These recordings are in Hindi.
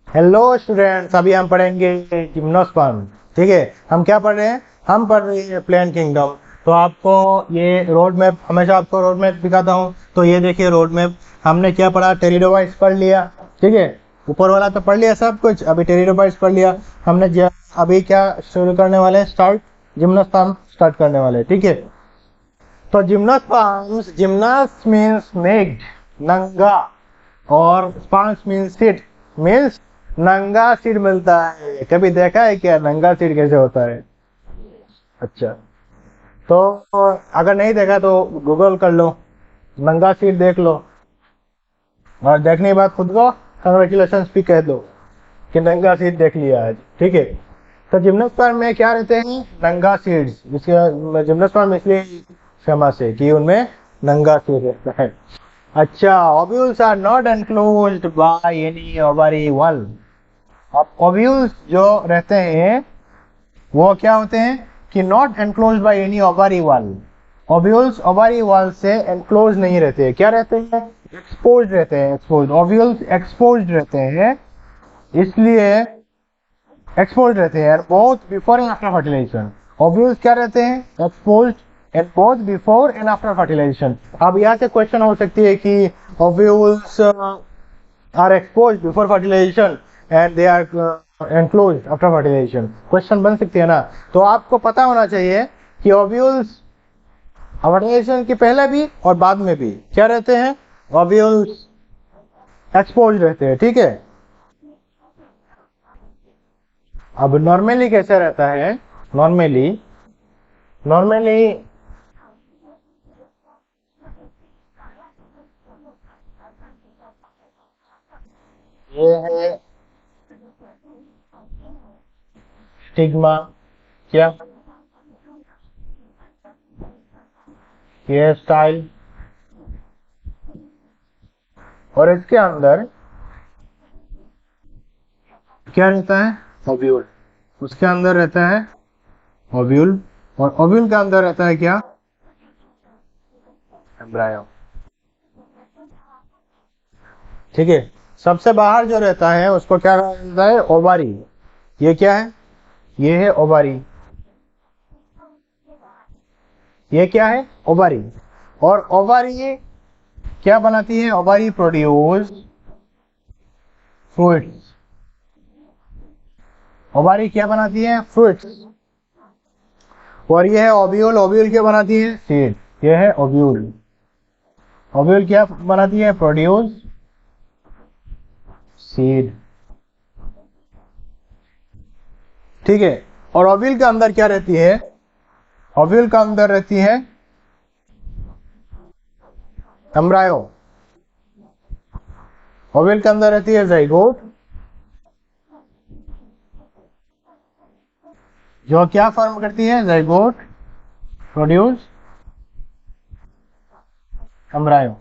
हेलो स्टूडेंट्स, अभी हम पढ़ेंगे जिम्नोस्पर्म। ठीक है, हम क्या पढ़ रहे हैं? हम पढ़ रहे हैं प्लांट किंगडम। तो आपको ये रोड मैप, हमेशा आपको रोड मैप दिखाता हूँ। तो ये देखिए रोड मैप। हमने क्या पढ़ा? टेरिडोफाइट्स पढ़ लिया। ठीक है, ऊपर वाला तो पढ़ लिया सब कुछ, अभी टेरिडोफाइट्स पढ़ लिया हमने। अभी क्या शुरू करने वाले हैं? स्टार्ट जिम्नोस्पर्म स्टार्ट करने वाले हैं। ठीक है, तो जिम्नोस्पर्म्स, जिम्नास मीन्स नेक्ड, नंगा, और स्पर्म्स मीन्स सीड, मीन्स नंगा सीड मिलता है। कभी देखा है क्या नंगा सीड कैसे होता है? अच्छा, तो अगर नहीं देखा तो गूगल कर लो, नंगा सीड देख लो, और देखने के बाद खुद को कंग्रेचुलेशन भी कह दो कि नंगा सीड देख लिया आज। ठीक है, तो जिम्नोस्पर्म में क्या रहते हैं? नंगा सीड्स। इसके जिम्नोस्पर्म इसलिए फेमस है कि उनमें नंगा सीड रहता है। अच्छा, ovules are not enclosed by any ovary wall. अब ओव्यूल्स जो रहते हैं वो क्या होते हैं कि not enclosed by any ovary wall. Ovules ovary wall से एनक्लोज नहीं रहते। क्या रहते हैं? एक्सपोज्ड रहते हैं। एक्सपोज्ड ओव्यूल्स एक्सपोज्ड रहते हैं, इसलिए एक्सपोज्ड रहते हैं both before and after fertilization. Ovules क्या रहते हैं? Exposed and both before and after fertilization. अब यहाँ से क्वेश्चन हो सकती है कि ovules are exposed before fertilization and they are enclosed after fertilization. Question बन सकती है ना। तो आपको पता होना चाहिए कि ओव्यूल्स फर्टिलाइजेशन के पहले भी और बाद में भी क्या रहते हैं? ओव्यूल्स एक्सपोज्ड रहते हैं। ठीक है, अब नॉर्मली कैसे रहता है? नॉर्मली नॉर्मली ये है स्टिग्मा। क्या? ये स्टाइल, और इसके अंदर क्या रहता है? ओव्यूल। उसके अंदर रहता है ओव्यूल, और ओव्यूल के अंदर रहता है क्या? एम्ब्रायो। ठीक है, सबसे बाहर जो रहता है उसको क्या कहा जाता है? ओवारी। ये क्या है? ये है ओवारी। ये क्या है? ओवारी। और ओवारी क्या बनाती है? Ovary produce fruits. ओवारी क्या बनाती है? फ्रूट्स। और ये है ओव्यूल। ओव्यूल क्या बनाती है? सीड। ये है ओव्यूल। ओव्यूल क्या बनाती है? Produce seed. ठीक है, और ओव्यूल के अंदर क्या रहती है? ओव्यूल का अंदर रहती है एम्ब्रायो। ओव्यूल के अंदर रहती है ज़ाइगोट, जो क्या फॉर्म करती है? Zygote produce embryo.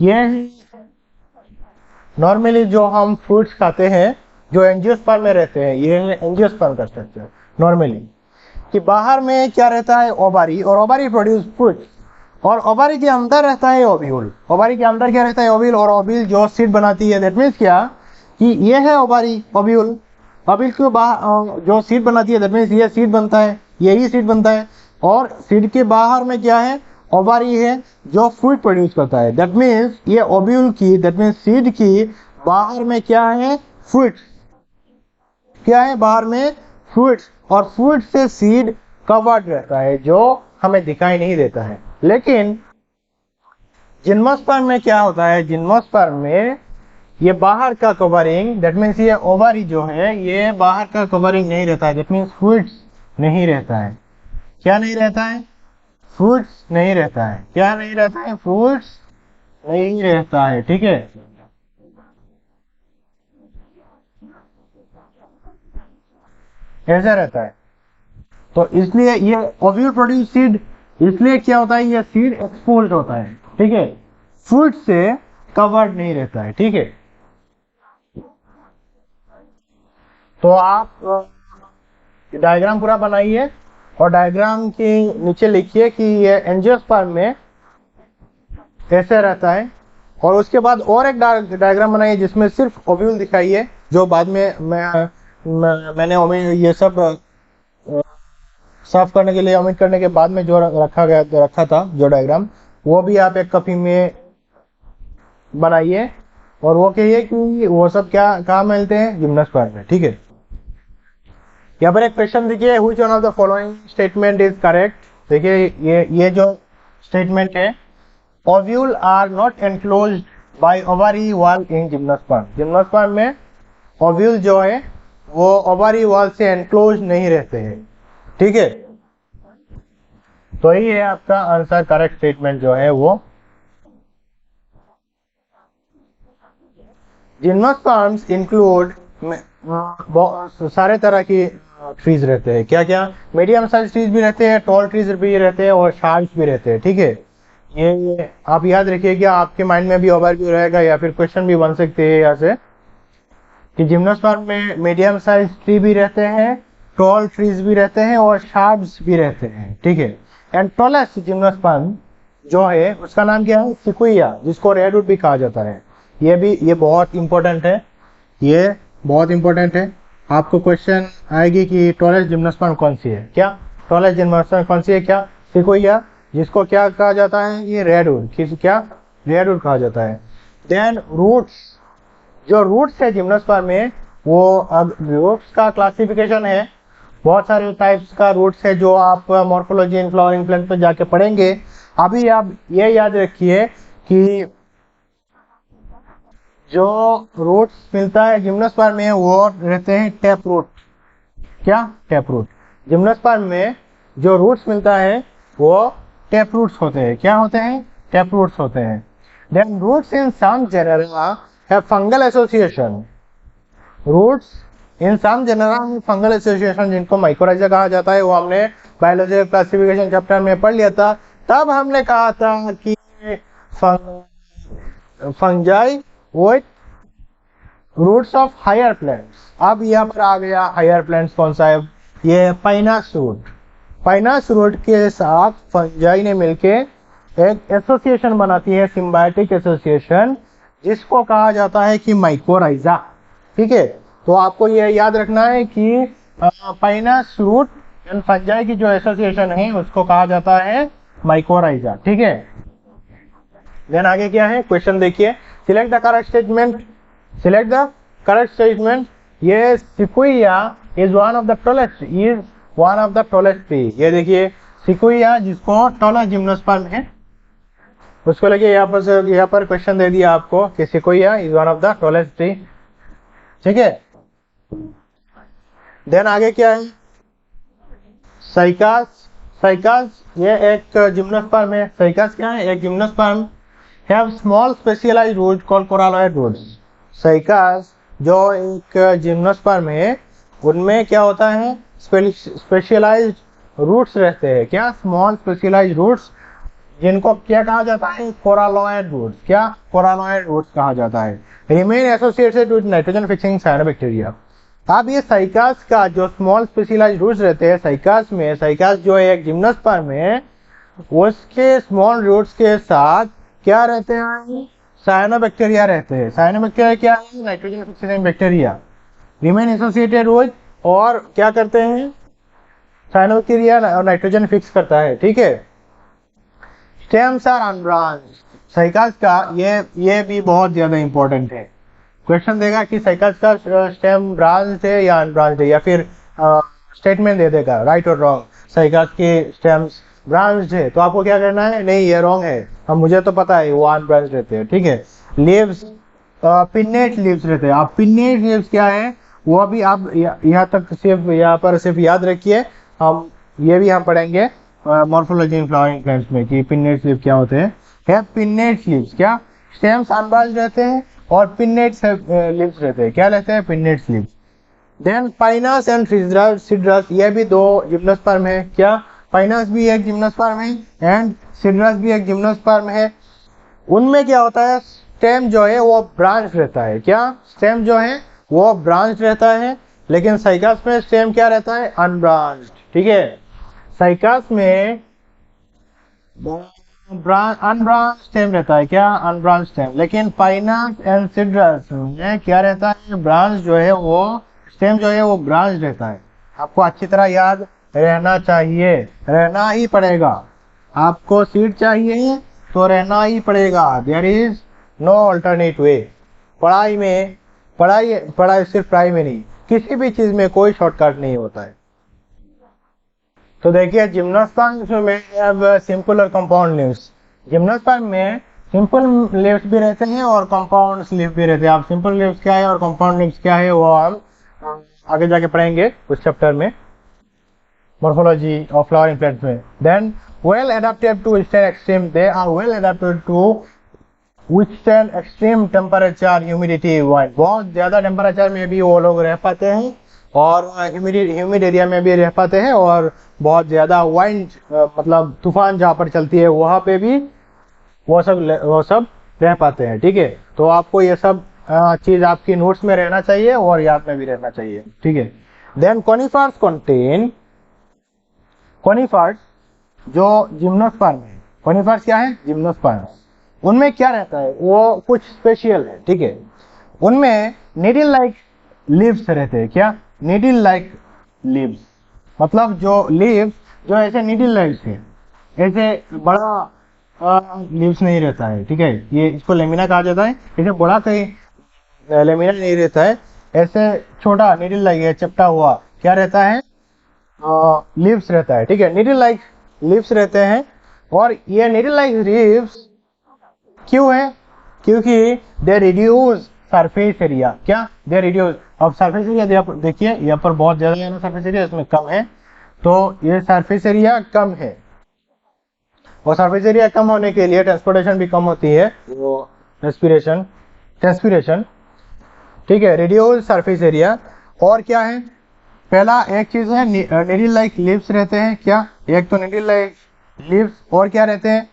ये नॉर्मली जो हम फ्रूट्स खाते हैं जो एंजियोस्पर्म में रहते हैं, ये है एंजियोस्पर्म का स्ट्रक्चर। नॉर्मली कि बाहर में क्या रहता है? ओवारी, और ओवारी प्रोड्यूस फ्रूट्स, और ओवारी के अंदर रहता है ओव्यूल। ओवारी के अंदर क्या रहता है? ओव्यूल, और ओव्यूल जो सीड बनाती है। दैट मीन्स क्या कि ये है ओवारी, ओव्यूल। ओव्यूल के बाहर जो सीड बनाती है, दैट मीन्स ये सीड बनता है, यही सीड बनता है। और सीड के बाहर में क्या है? ओवारी है जो फ्रूट प्रोड्यूस करता है। दैट मीन्स ये ओव्यूल की, दैट मीन्स सीड की बाहर में क्या है? फ्रूट। क्या है बाहर में? फ्रूट्स। और फ्रूट से सीड कवर्ड रहता है जो हमें दिखाई नहीं देता है। लेकिन जिम्नोस्पर्म में क्या होता है? जिम्नोस्पर्म में ये बाहर का कवरिंग, दैट मीन्स ये ओवरी जो है ये बाहर का कवरिंग नहीं रहता है। दैट मीन्स फ्रूट्स नहीं रहता है। क्या नहीं रहता है? फ्रूट्स नहीं रहता है। क्या नहीं रहता है? फ्रूट्स नहीं रहता है। ठीक है, ऐसा रहता है। तो इसलिए ये ओव्यूल प्रोड्यूस सीड, इसलिए क्या होता है? ये सीड एक्सपोज्ड होता है। ठीक है, फ्रूट से कवर्ड नहीं रहता है। ठीक है, तो आप डायग्राम पूरा बनाइए, और डायग्राम के नीचे लिखिए कि ये एंजियोस्पर्म में कैसे रहता है और उसके बाद और एक डायग्राम बनाइए जिसमें सिर्फ ओव्यूल दिखाई है, जो बाद में मैंने ये सब साफ करने के लिए ओमिट करने के बाद में जो रखा था जो डायग्राम, वो भी आप एक कॉपी में बनाइए और वो कहिए कि वो सब क्या कहाँ मिलते हैं, जिम्नोस्पर्म में। ठीक है, यहाँ पर एक क्वेश्चन देखिए, which one of the following statement is correct. देखिए ये जो स्टेटमेंट है, ovule are not enclosed by ovary wall in gymnosperm. Gymnosperm में ओव्यूल जो है वो ओवरी वॉल से एनक्लोज नहीं रहते हैं। ठीक है, तो ये है आपका आंसर, करेक्ट स्टेटमेंट जो है वो। जिम्नोस्पर्म्स इंक्लूड सारे तरह की ट्रीज रहते हैं। क्या क्या? मीडियम साइज ट्रीज भी रहते हैं, टॉल ट्रीज भी रहते हैं और शार्प्स भी रहते हैं। ठीक है, ये आप याद रखिएगा, आपके माइंड में भी ओवरव्यू रहेगा या फिर क्वेश्चन भी बन सकते हैं यहाँ से कि जिम्नोस्पर्म में मीडियम साइज ट्री भी रहते हैं, टॉल ट्रीज भी रहते हैं और शार्प्स भी रहते हैं। ठीक है, एंड टॉलेस्ट जिम्नोस्पर्म जो है उसका नाम क्या है? सिक्विया, जिसको रेडवुड भी कहा जाता है। ये बहुत इंपॉर्टेंट है, ये बहुत इंपॉर्टेंट है। आपको क्वेश्चन आएगी कि टॉलेस्ट जिम्नोस्पर्म कौन सी है? क्या टॉलेस्ट जिम्नोस्पर्म कौन सी है? क्या सिक्विया, जिसको क्या कहा जाता है? ये रेडवुड, क्या रेडवुड कहा जाता है। देन रूट्स, जो रूट्स है जिम्नोस्पर्म में, वो अब रूट्स का क्लासिफिकेशन है, बहुत सारे टाइप्स का रूट्स है जो आप मॉर्फोलॉजी इन फ्लावरिंग प्लांट पर जाके पढ़ेंगे। अभी आप ये याद रखिए कि जो रूट्स मिलता है जिम्नोस्पर्म में वो रहते हैं टैप रूट। क्या? Tap root. जिम्नोस्पर्म में जो रूट्स मिलता है वो टैप रूट्स होते हैं। क्या होते हैं? टैप रूट्स होते हैं। Then roots in some genera have fungal association. Roots in some genera में फंगल एसोसिएशन, जिनको माइकोराइजा कहा जाता है, वो हमने बायोलॉजी क्लासिफिकेशन चैप्टर में पढ़ लिया था। तब हमने कहा था कि fungi with roots of higher plants. अब यहाँ पर आ गया हायर प्लांट्स कौन सा है? ये पाइनस रूट। पाइनस रूट के साथ फंजाई ने मिलके एक एसोसिएशन बनाती है, सिम्बायोटिक एसोसिएशन, जिसको कहा जाता है कि माइकोराइजा। ठीक है, तो आपको ये याद रखना है कि पाइनस रूट एंड फंजाई की जो एसोसिएशन है उसको कहा जाता है माइकोराइजा। ठीक है, देन आगे क्या है? क्वेश्चन देखिए, select the correct statement. Select the correct statement. ये sequoia is one of the tallest tree. ये देखिए सिक्विया, जिसको टॉलेस्ट जिम्नोस्पर्म है, उसको लेके यहाँ पर क्वेश्चन दे दिया आपको कि sequoia is one of the tallest tree. ठीक है, देन आगे क्या है? साइकास। साइकास ये एक जिम्नोस्पर्म है। साइकास क्या है? एक gymnosperm have small specialised root called coralloid roots. Cycas जो एक जिम्नोस्पर्म है, उनमें क्या होता है? स्पेशलाइज्ड रूट्स रहते हैं। क्या? स्मॉल स्पेशलाइज्ड रूट्स, जिनको क्या कहा जाता है? कोरालॉइड रूट्स। क्या? कोरालॉइड रूट्स कहा जाता है। Remain associated with nitrogen fixing cyanobacteria. अब ये साइकास का जो स्मॉल स्पेशलाइज्ड रूट्स रहते हैं साइकास में, साइकास जो है एक जिम्नोस्पर्म है, उसके स्मॉल रूट्स के साथ क्या रहते हैं? साइनोबैक्टीरिया रहते हैं। साइनोबैक्टीरिया क्या है? Nitrogen fixing bacteria. Remain associated with, और क्या करते हैं? साइनोबैक्टीरिया और नाइट्रोजन फिक्स करता है। ठीक है, स्टेम्स आर अनब्रांच्ड। साइकास का ये भी बहुत ज्यादा इंपॉर्टेंट है। क्वेश्चन देगा कि साइकास का स्टेम ब्रांच है या अनब्रांच्ड है, या फिर स्टेटमेंट दे देगा राइट और रॉन्ग। साइकास के स्टेम्स ब्रांच है, तो आपको क्या करना है? नहीं, ये रॉन्ग है। अब मुझे तो पता है वो अनब्रांच्ड रहते हैं। ठीक है, लीव्स, पिन्नेट लीव्स रहते हैं। आप पिन्नेट लीव्स क्या है वो भी आप यहाँ तक सिर्फ याद रखिए। हम ये भी हम पढ़ेंगे मॉर्फोलॉजी इन फ्लावरिंग प्लांट्स में कि पिन्नेट लीव्स क्या होते हैं। पिन्नेट लीव्स क्या? स्टेम्स अनब्रांच्ड रहते हैं और पिन्नेट लीव्स रहते हैं। क्या रहते हैं? Pinnate leaves. Then pinus and cedrus, ये भी दो जिम्नोस्पर्म है। क्या? पाइनस भी एक जिम्नोस्पर्म है एंड सिड्रस भी एक जिम्नोस्पर्म है। उनमें क्या होता है? स्टेम जो है वो ब्रांच रहता है। क्या? स्टेम जो है वो ब्रांच रहता है, लेकिन साइकास में स्टेम क्या रहता है? अनब्रांच्ड। ठीक है, साइकास में अनब्रांच स्टेम रहता है, क्या अनब्रांच स्टेम। लेकिन पाइनस एंड सिट्रस में क्या रहता है, ब्रांच जो है वो स्टेम जो है वो ब्रांच रहता है। आपको अच्छी तरह याद रहना चाहिए, रहना ही पड़ेगा। आपको सीड चाहिए तो रहना ही पड़ेगा, there is no alternate way. पढ़ाई में पढ़ाई सिर्फ पढ़ाई में नहीं, किसी भी चीज में कोई शॉर्टकट नहीं होता है। तो देखिए जिम्नोस्पर्म में सिंपल और कंपाउंड लीव्स। जिम्नोस्पर्म में सिंपल लीव्स भी रहते हैं और कंपाउंड लीव्स भी रहते हैं। आप सिंपल लीव्स क्या है और कंपाउंड लीव्स क्या है वो हम आगे जाके पढ़ेंगे उस चैप्टर में, मॉर्फोलॉजी ऑफ फ्लावरिंग प्लांट्स में। Then well adapted to withstand extreme, they are well adapted to withstand extreme temperature, humidity, wind. बहुत ज्यादा टेम्परेचर में भी वो लोग रह पाते हैं और ह्यूमिड एरिया में भी रह पाते हैं, और बहुत ज्यादा वाइंड मतलब तूफान जहाँ पर चलती है वहां पे भी वो सब रह पाते हैं। ठीक है, तो आपको ये सब चीज आपकी नोट्स में रहना चाहिए और याद में भी रहना चाहिए। ठीक है। देन कॉनिफर्स कंटेन, कॉनिफर्स जो जिम्नोस्पर्म है, कॉनिफर्स क्या है, जिम्नोस्पर्म, उनमें क्या रहता है वो कुछ स्पेशल है। ठीक है, उनमें नीडल लाइक लीव्स रहते हैं। क्या, नीडल लाइक लीव्स, मतलब जो लीव्स जो ऐसे नीडल लाइक्स है, ऐसे बड़ा लीव्स नहीं रहता है। ठीक है, ये इसको लेमिना कहा जाता है। ऐसे बड़ा कहीं लेमिना नहीं रहता है, ऐसे छोटा नीडल लाइक है, चपटा हुआ क्या रहता है, लीव्स रहता है। ठीक है, नीडल लाइक लीव्स रहते हैं। और ये नीडल लाइक लीव्स क्यों है, क्योंकि दे रिड्यूस सरफेस एरिया। क्या, दे रिड्यूस। अब सरफेस एरिया देखिए यहाँ पर बहुत ज्यादा है ना सरफेस एरिया, इसमें कम है, तो ये सरफेस एरिया कम है। और सरफेस एरिया कम होने के लिए ट्रांसपोर्टेशन भी कम होती है, वो ट्रांसपीरेशन। ठीक है, रिड्यूस सरफेस एरिया। और क्या है, पहला एक चीज है नीडल लाइक लीव्स रहते हैं। क्या, एक तो नीडल लाइक लीव्स, और क्या रहते हैं,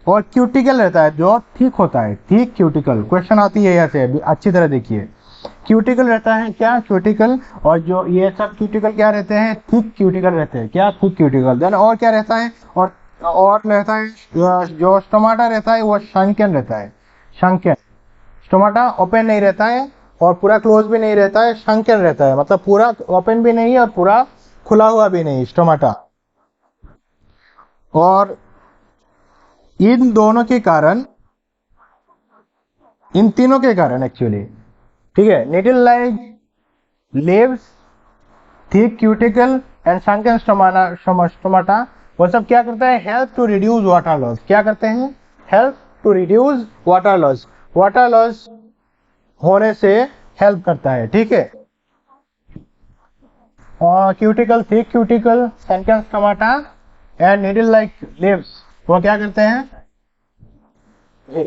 और क्यूटिकल रहता है जो थिक होता है, थिक क्यूटिकल। क्वेश्चन आती है यहाँ से, अच्छी तरह देखिए। क्यूटिकल रहता है, क्या, क्यूटिकल। और जो ये सब क्यूटिकल क्या रहते हैं, थिक क्यूटिकल रहते हैं। क्या, थिक क्यूटिकल। देन और क्या रहता है, और रहता है जो स्टोमाटा रहता है वो शंकन रहता है, शंकन। स्टोमाटा ओपन नहीं रहता है और पूरा क्लोज भी नहीं रहता है, शंकन रहता है, मतलब पूरा ओपन भी नहीं है और पूरा खुला हुआ भी नहीं, स्टोमाटा। और इन दोनों के कारण, इन तीनों के कारण एक्चुअली, ठीक है, needle like leaves, thick cuticle and sunken stomata, वो सब क्या करता है, help to reduce water loss. क्या करते हैं, help to reduce water loss, water loss होने से हेल्प करता है। ठीक है, और cuticle, thick cuticle, sunken stomata and needle like leaves वो क्या करते हैं,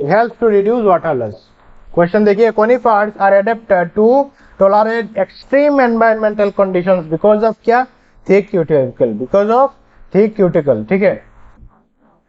help to reduce water loss. Question देखिए, conifers are adapted to tolerate extreme environmental conditions because of क्या, thick cuticle, because of thick cuticle. ठीक है,